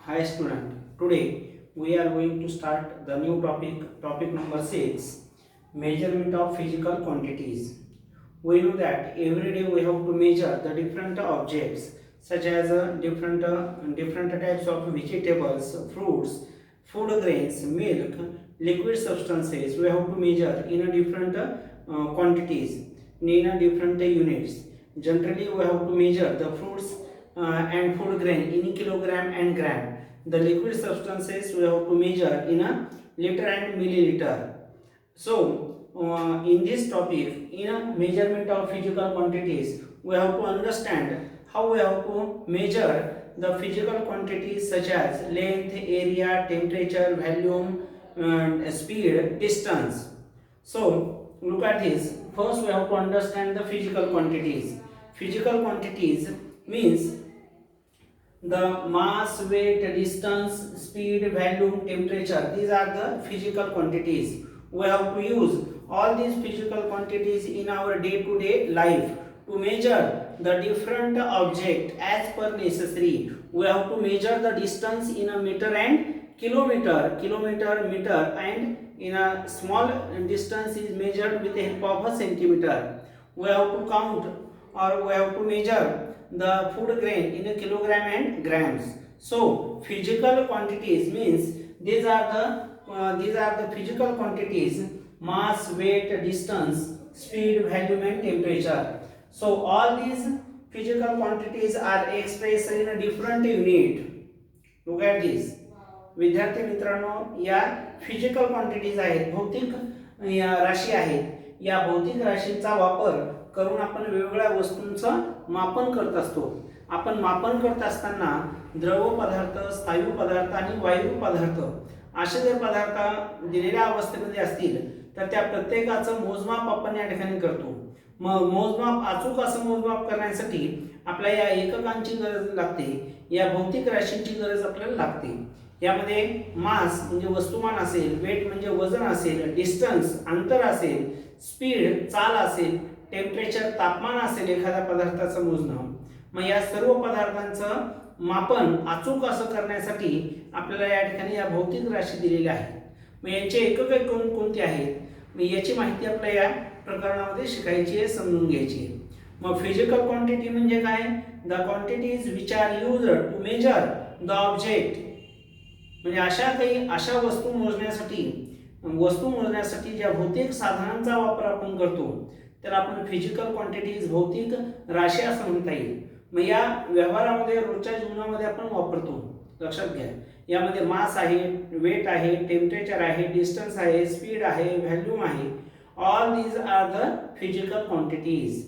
Hi student, today we are going to start the new topic number 6, measurement of physical quantities. We know that every day we have to measure the different objects such as different types of vegetables, fruits, food grains, milk, liquid substances. We have to measure in a different quantities, in a different units. Generally, we have to measure the fruits and food grain in kilogram and gram. The liquid substances we have to measure in a liter and milliliter. So, in this topic, in a measurement of physical quantities, we have to understand how we have to measure the physical quantities such as length, area, temperature, volume, speed, distance. So, look at this. First, we have to understand the physical quantities. Physical quantities means the mass, weight, distance, speed, volume, temperature. These are the physical quantities. We have to use all these physical quantities in our day-to-day life to measure the different object as per necessary. We have to measure the distance in a meter and kilometer, meter, and in a small distance is measured with the help of a centimeter. We have to count or we have to measure the food grain in a kilogram and grams. So physical quantities means these are the physical quantities: mass, weight, distance, speed, volume, and temperature. So all these physical quantities are expressed in a different unit. Look at this. विद्यार्थी मित्रांनो, या physical quantities आहेत, भौतिक या राशी आहेत. या भौतिक राशींचा वापर करून आपण वेगवेगळ्या वस्तूंचं मापन करत असतो. आपण मापन करत असताना द्रव पदार्थ, स्थायू पदार्थ आणि वायू पदार्थ असे जर पदार्थ दिलेल्या अवस्थेमध्ये असतील तर त्या प्रत्येकाचं मोजमाप आपण या ठिकाणी करतो. मग मोजमाप अचूक असं मोजमाप करण्यासाठी आपल्याला या एककांची गरज लागते, या भौतिक राशींची गरज आपल्याला लागते. यामध्ये मास म्हणजे वस्तुमान असेल, वेट म्हणजे वजन असेल, डिस्टन्स अंतर असेल, स्पीड चाल असेल, टेम्परेचर तापमान असेल एखाद्या पदार्थाचं मोजणं. मग या सर्व पदार्थांचं मापन अचूक असं करण्यासाठी आपल्याला या ठिकाणी या भौतिक राशी दिलेल्या आहेत. मग यांचे एकके कोणते आहेत, मग याची माहिती आपल्याला या प्रकरणामध्ये शिकायची आहे, समजून घ्यायची आहे. मग फिजिकल क्वांटिटी म्हणजे काय? The quantities which are used to measure the object. म्हणजे अशा वस्तू मोजण्यासाठी ज्या भौतिक साधनांचा वापर आपण करतो त्याला आपण फिजिकल क्वांटिटीज, भौतिक राशी असं म्हणता येईल. मग या व्यवहारामध्ये रोजच्या जीवनामध्ये आपण वापरतो. लक्षात घ्या, यामध्ये मास आहे, वेट आहे, टेम्परेचर आहे, डिस्टन्स आहे, स्पीड आहे, व्हॅल्यूम आहे. All these are the physical quantities.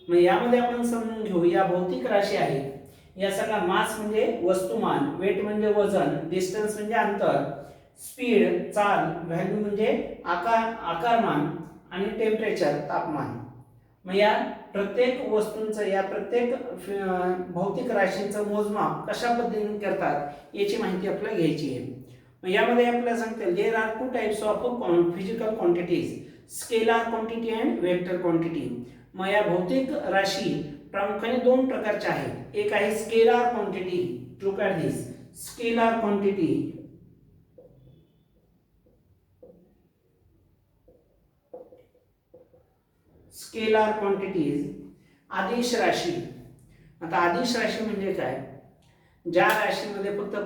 मग यामध्ये आपण समजून घेऊ, या भौतिक राशी आहेत. या सगळ्या मास म्हणजे वस्तुमान, वेट म्हणजे वजन, डिस्टन्स म्हणजे अंतर, स्पीड चाल, व्हॅल्यू म्हणजे आकारमान आणि टेम्परेचर तापमान. मग या प्रत्येक वस्तूंचं, या प्रत्येक भौतिक राशींचं मोजमाप कशा पद्धतीने करतात याची माहिती आपल्याला घ्यायची आहे. मग यामध्ये आपल्याला सांगते there are two types of physical quantities, scalar quantity and vector quantity. मग या भौतिक राशी प्रामुख्याने दोन प्रकारच्या आहेत. एक आहे scalar quantity. Look at this, scalar quantity. Scalar quantities, आदिश राशी. आता आदिश राशी म्हणजे काय? ज्या राशीमध्ये फक्त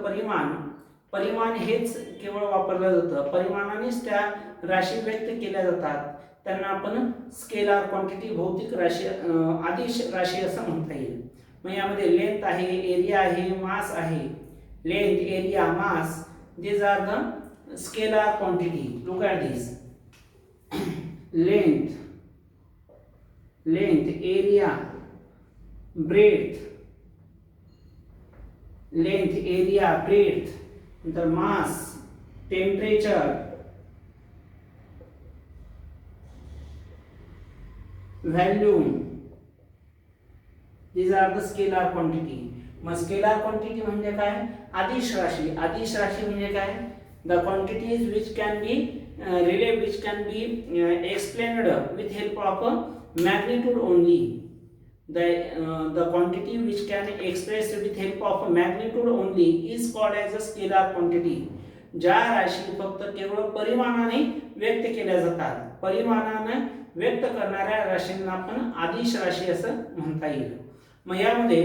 परिमाण हेच केवळ वापरलं जातं, परिमाणानेच त्या राशी व्यक्त केल्या जातात, त्यांना आपण स्केलार क्वांटिटी, भौतिक राशी, आदिश राशी असं म्हणता येईल. मग यामध्ये लेंथ आहे, एरिया आहे, मास आहे. Length, area, mass, these are the scalar quantity. Look at this. Length, area, breadth, length, area, breadth, नंतर mass, temperature, volume. these are the scalar quantity. मग स्केलार क्वांटिटी म्हणजे काय? आदिश राशी. आदिश राशी म्हणजे काय? The quantities which can be explained with help of magnitude only. the quantity which can expressed with help of magnitude only is called as a scalar quantity. ज्या राशी फक्त केवळ परिमाणाने व्यक्त केल्या जातात, परिमाणाने व्यक्त करणाऱ्या राशींना आपण अदिश राशी असं म्हणता येईल. मग यामध्ये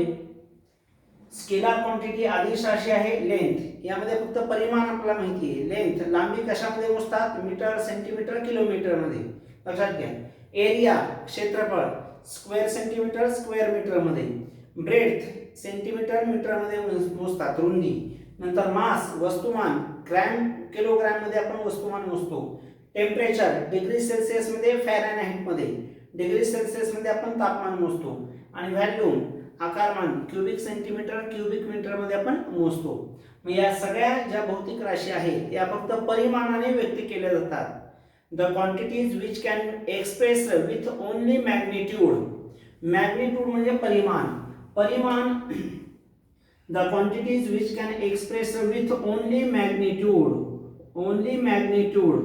स्केलर क्वांटिटी अदिश राशी आहे लेंथ. यामध्ये फक्त परिमाण आपल्याला माहिती आहे. लेंथ लांबी कशामध्ये मोजतात? मीटर, सेंटीमीटर, किलोमीटर मध्ये. लक्षात घ्या. एरिया क्षेत्रफळ स्क्वेअर सेंटीमीटर, स्क्वेअर मीटर मध्ये. ब्रेड्थ सेंटीमीटर, मीटर मध्ये मोजतात रुंदी. नंतर मास वस्तुमान ग्रॅम, किलोग्रॅम मध्ये आपण वस्तुमान मोजतो. टेम्परेचर डिग्री सेल्सिअस मध्ये, फॅरेनहाइट मध्ये. डिग्री सेल्सिअस मध्ये आपण तापमान मोजतो. आणि व्हॉल्यूम आकारमान क्यूबिक सेंटीमीटर, क्यूबिक मीटर मध्ये आपण मोजतो. मग या सगळ्या ज्या भौतिक राशी आहेत या फक्त परिमाणाने व्यक्त केल्या जातात. The quantities which can express with only magnitude. Magnitude म्हणजे परिमाण. परिमाण the quantities which can express with only magnitude. Only magnitude.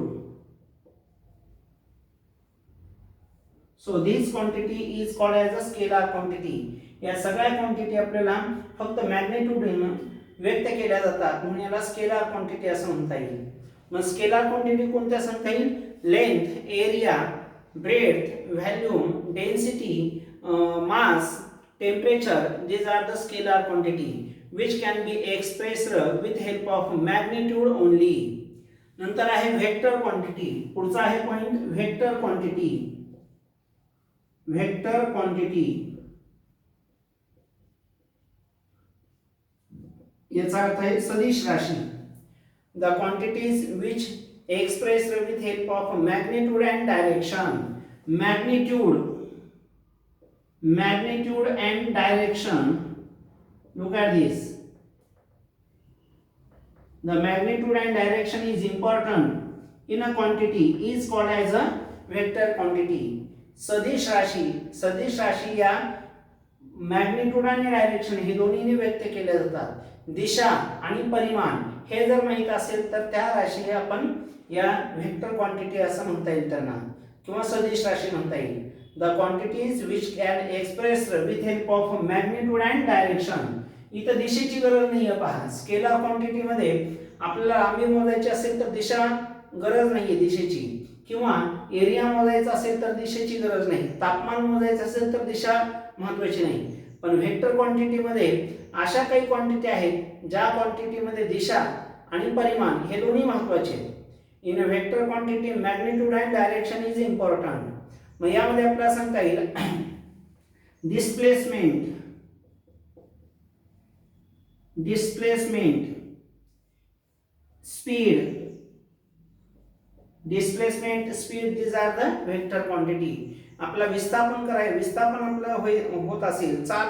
So this quantity is called as a scalar quantity. या सगळ्या क्वांटिटी आपल्याला फक्त मॅग्निट्यूडने व्यक्त केल्या जातात म्हणून याला स्केलर क्वांटिटी असं म्हणता येईल. मग स्केलर क्वांटिटी कोणत्या सांगता येईल? Length, area, breadth, volume, density, mass, temperature. these are the scalar quantity which can be expressed with help of magnitude only. नंतर आहे वेक्टर क्वांटिटी. पुढचा आहे point vector quantity. Vector quantity याचा अर्थ आहे सदिश राशी. The quantities which expressed with help of magnitude and direction. Magnitude and direction. Look at this. The magnitude and direction is important in a quantity is called as a vector quantity. सदिश राशी या magnitude आणि direction हे दोन्हीने व्यक्त केल्या जातात. दिशा आणि परिमाण हे जर माहित असेल तर त्या राशीला आपण या वेक्टर क्वांटिटी असं म्हणता येईल त्यांना, किंवा सदिश राशी म्हणता येईल. The quantities which can express with help of magnitude and direction. इथं दिशेची गरज नाही आहे. पहा स्केलर क्वांटिटी मध्ये आपल्याला लांबी मोजायची असेल तर दिशा गरज नाहीये दिशेची, किंवा एरिया मोजायचा असेल तर दिशेची गरज नाही, तापमान मोजायचं असेल तर दिशा महत्वाची नाही. पण वेक्टर क्वांटिटी मध्ये अशा काही क्वांटिटी आहेत ज्या क्वांटिटी मध्ये दिशा आणि परिमाण हे दोन्ही महत्वाचे आहेत. In a vector quantity magnitude and direction is important. मग यामध्ये आपल्याला सांगता येईल displacement, speed these are the vector quantity. आपला विस्थापन आपलं होत असेल, चाल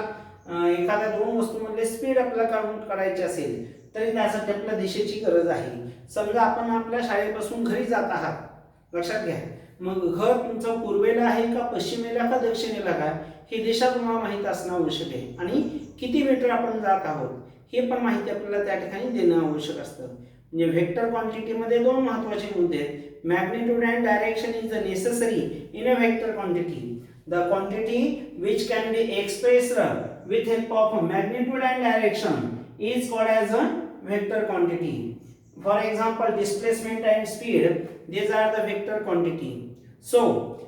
एखाद्या दोन वस्तूमधले स्पीड आपल्याला काउंट करायची असेल तरी त्यासाठी आपल्याला दिशेची गरज आहे. समजा आपण आपल्या शाळेपासून घरी जात आहात. लक्षात घ्या. मग घर तुमचं पूर्वेला आहे का पश्चिमेला का दक्षिणेला का ही दिशा तुम्हाला माहित असणं आवश्यक आहे. आणि किती मीटर आपण जात आहोत हे पण माहिती आपल्याला त्या ठिकाणी देणं आवश्यक असतं. म्हणजे वेक्टर क्वांटिटी मध्ये दोन महत्त्वाचे मुद्दे आहेत. Magnitude and direction is necessary in a vector quantity. The quantity which can be expressed with help of magnitude and direction is called as a vector quantity. For example, displacement and speed, these are the vector quantity. So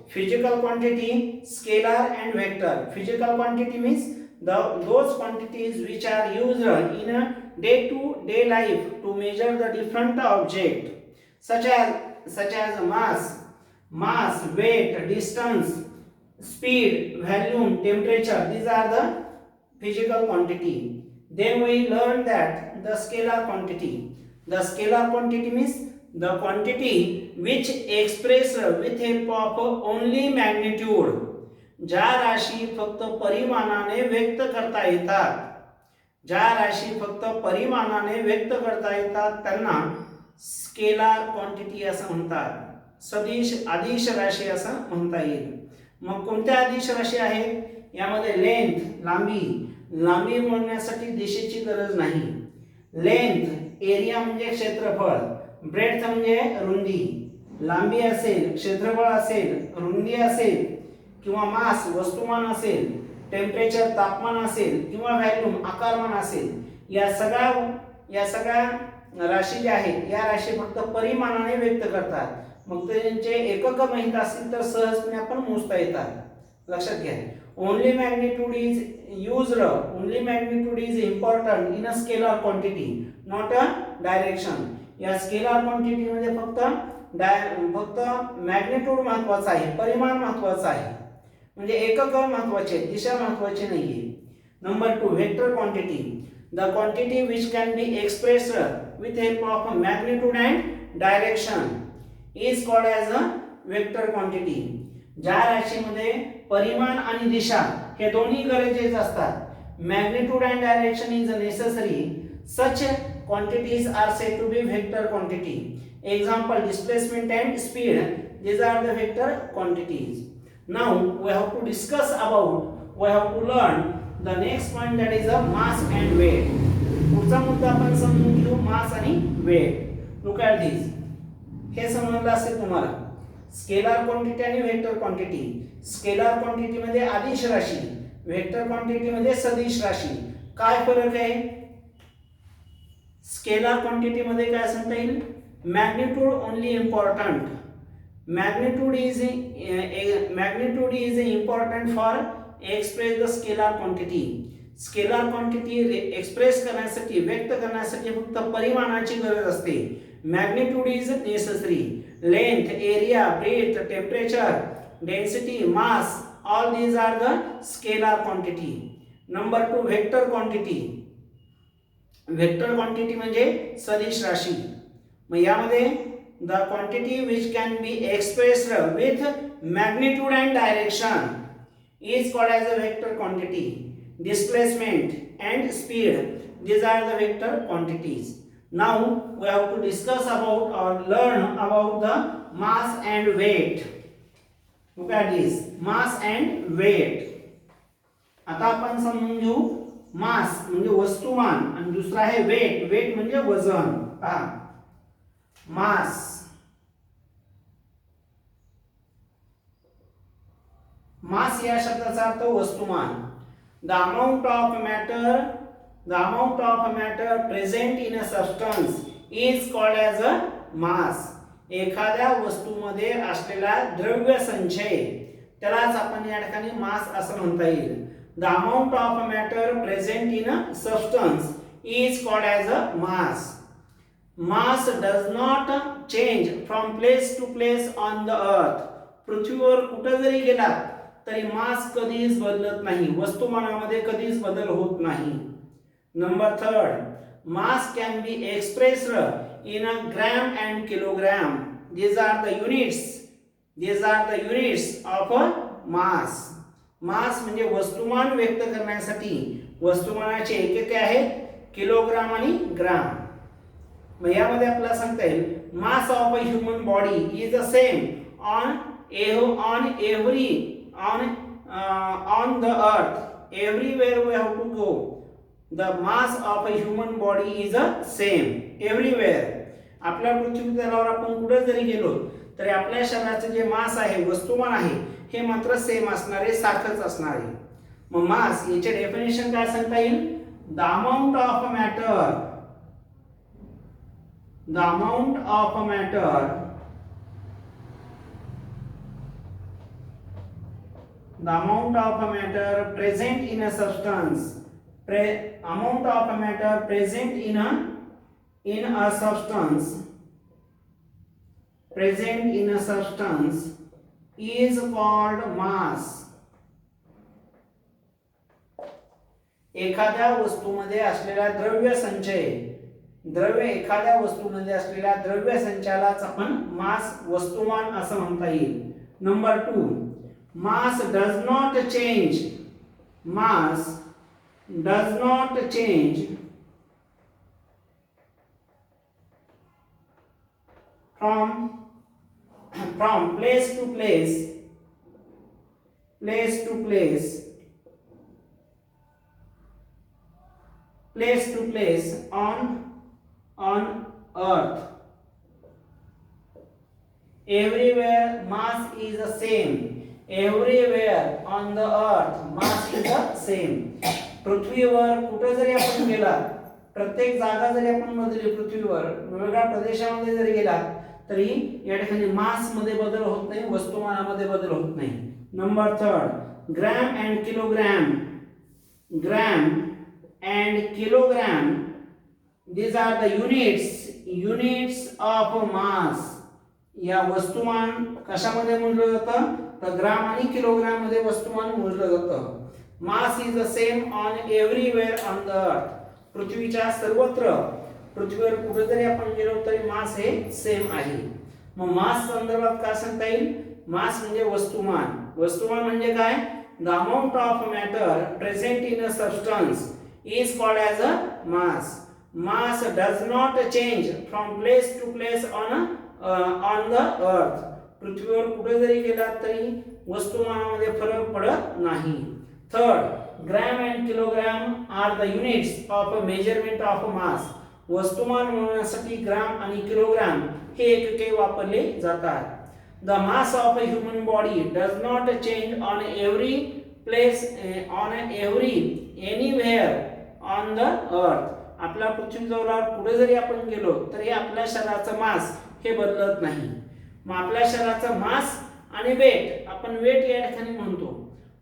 physical quantity, scalar and vector. Physical quantity means those quantities which are used in a day-to-day life to measure the different object, such as mass, weight, distance, speed, volume, temperature. These are the physical quantity. Then we learn that the scalar quantity. The scalar quantity means the quantity which express with help of only magnitude. ज्या राशी फक्त परिमाणाने व्यक्त करता येतात, त्यांना scalar quantity असं म्हणतात. अदिश राशी असं म्हणता येईल. मग कोणत्या अदिश राशी आहेत? यामध्ये लेंथ लांबी मोजण्यासाठी दिशेची गरज नाही. लेंथ एरिया म्हणजे क्षेत्रफळ, ब्रेड्थ म्हणजे रुंदी. लांबी असेल, क्षेत्रफळ असेल, रुंदी असेल किंवा मास वस्तुमान असेल, टेम्परेचर तापमान असेल किंवा व्हॉल्यूम आकारमान असेल, या सगळ्या राशी ज्या आहेत या राशी फक्त परिमाणाने व्यक्त करतात. मग त्यांचे एकक माहित असतील तर सहजपणे आपण मोजता येतात. लक्षात घ्या. Only magnitude is important in a scalar quantity not a direction. या स्केलर क्वांटिटी मध्ये फक्त मॅग्निट्यूड महत्वाचा आहे, परिमाण महत्वाचा आहे, म्हणजे एकक महत्वाचे आहेत, दिशा महत्वाची नाहीये. Number 2, vector quantity. The quantity which can be expressed with help of magnitude and direction is called as a vector quantity. ज्या राशीमध्ये परिमाण आणि दिशा हे दोन्ही गरजेचे असतात, magnitude and direction is necessary, such quantities are said to be vector quantity. Example, displacement and speed, these are the vector quantities. Now we have to learn the next point, that is a mass and weight. पुढचा मुद्दा आपण समजून घेऊ, मास आणि weight. Look at दिस. हे समजलं असेल तुम्हाला. स्केलर क्वांटिटी आणि वेक्टर क्वांटिटी. स्केलर क्वांटिटी मध्ये अदिश राशी, वेक्टर क्वांटिटी मध्ये सदिश राशी. काय फरक आहे? स्केलर क्वांटिटी मध्ये काय सांगता येईल? Magnitude only important. Magnitude is important for express the scalar quantity. Scalar quantity express करण्यासाठी, व्यक्त करण्यासाठी फक्त परिमाणाची गरज असते. Magnitude is necessary. Length, area, breadth, temperature, density, mass, all these are the scalar quantity. Number 2, vector quantity. Vector quantity म्हणजे सदिश राशी. मग यामध्ये the quantity which can be expressed with magnitude and direction is called as a vector quantity. Displacement and speed, these are the vector quantities. Now we have to discuss about or learn about the mass and weight. Look at this, mass and weight. आता आपण समजून घेऊ. मास म्हणजे वस्तुमान आणि दुसरा आहे weight. Weight म्हणजे वजन. पहा, मास, मास या शब्दाचा अर्थ वस्तुमान. The amount of matter present in a substance is called as a mass. एखाद्या वस्तूमध्ये असलेला द्रव्य संचय त्यालाच आपण या ठिकाणी मास असं म्हणता येईल. The amount of matter present in a substance is called as a mass. Mass does not change from place to place on the earth. पृथ्वीवर कुठं जरी गेला तरी मास कधीच बदलत नाही, वस्तुमानामध्ये कधीच बदल होत नाही. Number 3, mass can be expressed in a gram and kilogram. these are the units of a mass. मास म्हणजे वस्तुमान व्यक्त करण्यासाठी वस्तुमानाचे एकके आहेत किलोग्राम आणि ग्राम. मग यामध्ये आपल्याला सांगता येईल, मास of a human body is the same on the earth. Everywhere we have to go, the mass of a human body is the same everywhere. आपल्या पृथ्वी तलावर आपण कुठे जरी गेलो तरी आपल्या शरीराचे जे मास आहे, वस्तुमान आहे, हे मात्र सेम असणार आहे, सारखंच असणार आहे. मग मास याचे डेफिनेशन काय सांगता येईल? The amount of matter, the amount of matter present in a substance, amount of matter present in a substance is called mass. एखाद्या वस्तूमध्ये असलेला द्रव्य संचय, एखाद्या वस्तूमध्ये असलेल्या द्रव्य संचयालाच आपण मास, वस्तुमान असं म्हणता येईल. Number 2, mass does not change from place to place on earth. Everywhere mass is the same. Everywhere on the अर्थ मास इज द सेम. पृथ्वीवर कुठे जरी आपण गेला, प्रत्येक जागा जरी आपण बदलली, पृथ्वीवर वेगवेगळ्या प्रदेशामध्ये जरी गेला तरी या ठिकाणी मास मध्ये बदल होत नाही, वस्तुमानामध्ये बदल होत नाही. Number 3, gram and kilogram. Gram and kilogram, these are the units of mass. या वस्तुमान कशामध्ये मोजलं जातं, तर ग्राम आणि किलोग्राम मध्ये वस्तुमान मोजलं जातं. मास is the same on everywhere on the earth. पृथ्वीच्या सर्वत्र, पृथ्वीवर कुठे जरी आपण गेलो तरी मास हे सेम आहे. मग मास संदर्भात काय सांगता येईल, मास म्हणजे वस्तुमान. वस्तुमान म्हणजे काय, the amount of matter present in a substance is called as a mass. Mass does not change from place to place on the earth. पृथ्वीवर कुठे जरी गेला तरी वस्तुमानामध्ये फरक पडत नाही. Third, gram and kilogram are the units of measurement of mass. वस्तुमान मोजण्यासाठी ग्राम आणि किलोग्राम हे एकके वापरले जातात. The mass of a human body does not change on every place on every anywhere on the earth. आपल्या पृथ्वीजवळ कुठे जरी आपण गेलो तरी आपल्या शरीराचं मास हे बदलत नाही. मग आपल्या शरीराचं मास आणि वेट, आपण वेट या ठिकाणी म्हणतो.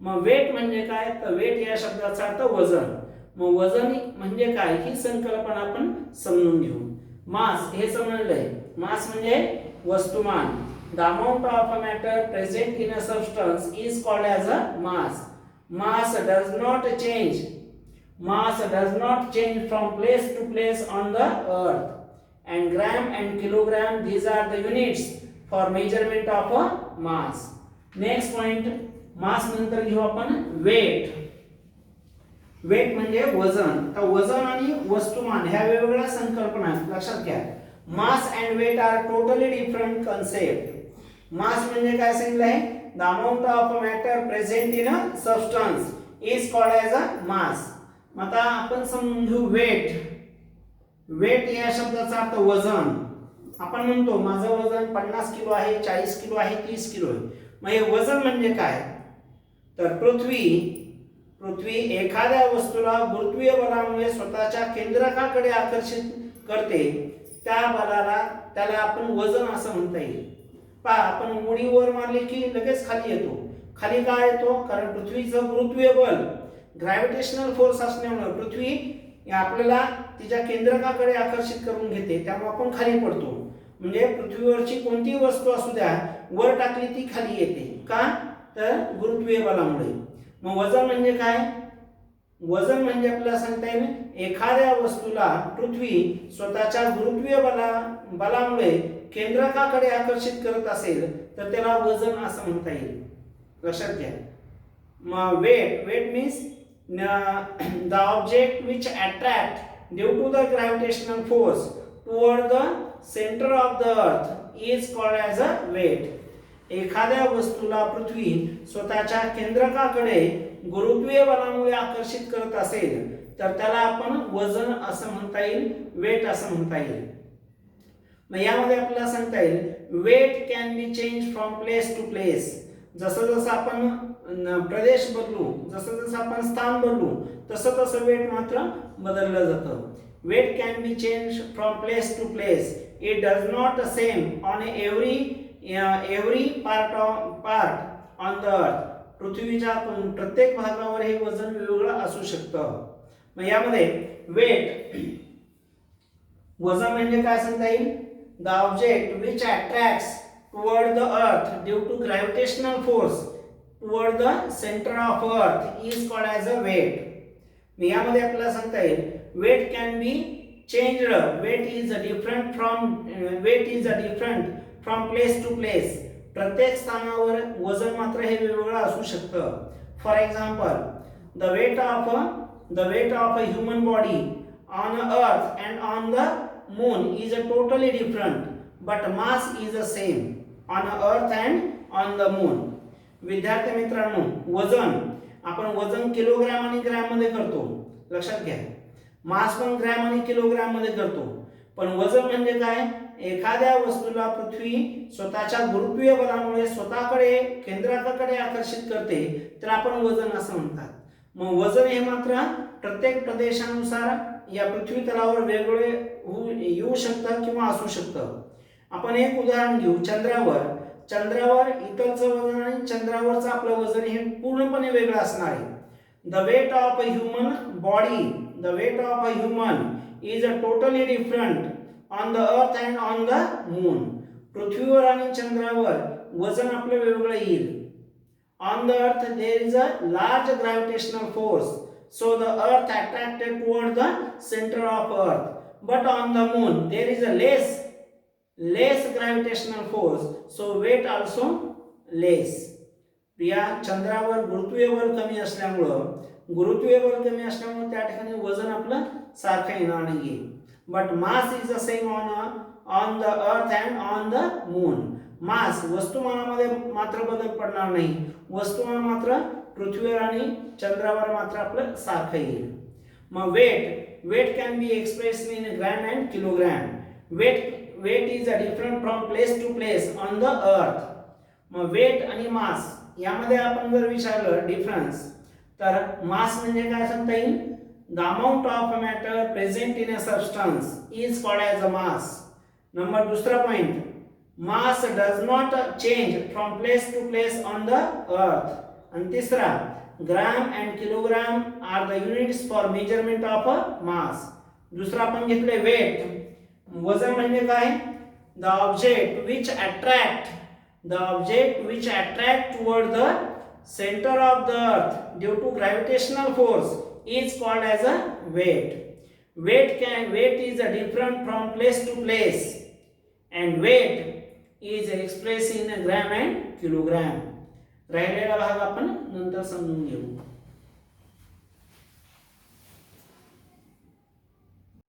मग वेट म्हणजे काय, तर वेट या शब्दाचा अर्थ वजन. मग वजन म्हणजे काय ही संकल्पना आपण समजून घेऊ. मास हे समजलंय, मास म्हणजे वस्तुमान. The amount of a matter present in a substance is called as a mass. Mass does not change. Mass does not change from place to place on the earth. And gram and kilogram, these are the units for measurement of a mass. Next point, mass नंतर घेऊ आपण weight. weight म्हणजे वजन. तर वजन आणि वस्तुमान ह्या वेगवेगळ्या संकल्पना लक्षात घ्या. mass and weight are totally different concept. mass म्हणजे काय सांगितलं आहे, the amount of matter present in a substance is called as a mass. आता आपण समजून घेऊ वेट. वेट या शब्दाचा अर्थ वजन. आपण म्हणतो माझं वजन 50 किलो आहे, 40 किलो आहे, 30 किलो आहे. मग हे वजन म्हणजे काय, तर पृथ्वी एखाद्या वस्तूला गुरुत्वीय बलामुळे स्वतःच्या केंद्रकाकडे आकर्षित करते, त्या बलाला त्याला आपण वजन असं म्हणता येईल. पहा, आपण उडी वर मारली की लगेच खाली येतो. खाली का येतो, कारण पृथ्वीचं गुरुत्वीय बल, ग्रॅव्हिटेशनल फोर्स असल्यामुळे पृथ्वी आपल्याला तिच्या केंद्रकाकडे आकर्षित करून घेते, त्यामुळे आपण खाली पडतो. म्हणजे पृथ्वीवरची कोणतीही वस्तू असू द्या, वर टाकली ती खाली येते. का, तर गुरुत्वीय बलामुळे. मग वजन म्हणजे काय, वजन म्हणजे आपल्याला सांगता येईल एखाद्या वस्तूला पृथ्वी स्वतःच्या गुरुत्वीय बलामुळे केंद्रकाकडे आकर्षित करत असेल तर त्याला वजन असं म्हणता येईल. लक्षात घ्या. मग weight means the object which attract due to the gravitational force toward the center of the earth is called as a weight. एखाद्या वस्तूला पृथ्वी स्वतःच्या केंद्रकाकडे गुरुत्वीय बलामुळे आकर्षित करत असेल तर त्याला आपण वजन असं म्हणता येईल, वेट असं म्हणता येईल. मग यामध्ये आपल्याला सांगता येईल weight can be change from place to place. जसं जसं आपण प्रदेश बदलू, जसं जसं आपण स्थान बदलू, तसं तसं वेट मात्र बदललं जातं. Weight can be change from place to place. It does not same on every part on the earth. पृथ्वीच्या प्रत्येक भागावर हे वजन वेगवेगळं असू शकतं. मग यामध्ये वेट, वजन म्हणजे काय सांगता येईल, the object which attracts toward the earth due to gravitational force toward the center of earth is called as a weight. मी यामध्ये आपल्याला सांगता येईल weight can be changed. weight is different from place to place. प्रत्येक स्थानावर वजन मात्र हे वेगवेगळं असू शकतं. For example, the weight of a human body on earth and on the moon is totally different, but mass is the same on earth and on the moon. विद्यार्थी मित्रांनो, वजन आपण वजन किलोग्राम आणि ग्रॅम मध्ये करतो. लक्षात घ्या, मास पण ग्रॅम आणि किलोग्राम मध्ये करतो. पण वजन म्हणजे काय, एखाद्या वस्तूला पृथ्वी स्वतःच्या गुरुत्वीय बलामुळे स्वतःकडे केंद्राकडे आकर्षित करते तर आपण वजन असं म्हणतात. मग वजन हे मात्र प्रत्येक प्रदेशानुसार या पृथ्वी तलावर वेगवेगळे येऊ शकतं किंवा असू शकतं. आपण एक उदाहरण घेऊ. चंद्रावर इतरचं वजन आणि चंद्रावरचं आपलं वजन हे पूर्णपणे वेगळं असणार आहे. The weight of a human is a totally different on the earth and on the moon. पृथ्वीवर आणि चंद्रावर वजन आपलं वेगवेगळं येईल. ऑन द अर्थ there is a large gravitational force, so the earth attracted toward the center of earth, but on the moon there is a less gravitational force, so weight also less. या चंद्रावर गुरुत्वीय बल कमी असल्यामुळे त्या ठिकाणी वजन आपलं सारखं येणार नाही. But mass is the same on the earth and on the moon. Mass वस्तुमानामध्ये मात्र बदल पडणार नाही. वस्तुमान मात्र पृथ्वीवर आणि चंद्रावर मात्र आपलं सारखं येईल. मग weight can be expressed in gram and kilogram. Weight is a different from place to place on the earth. मग वेट आणि मास यामध्ये आपण जर विचारलं डिफरन्स तर मास म्हणजे काय सांगता येईल. The amount of matter present in a substance is called as a mass. दुसरा point, mass does not change from place to place on the earth. आणि तिसरा, gram and kilogram are the units for measurement of a mass. दुसरा आपण घेतले weight. वजन म्हणजे काय. The object which attract toward the centre of the earth due to gravitational force is called as a weight. Weight is a different from place to place and weight is express in gram and kilogram. राहिलेला भाग आपण नंतर समजून घेऊ.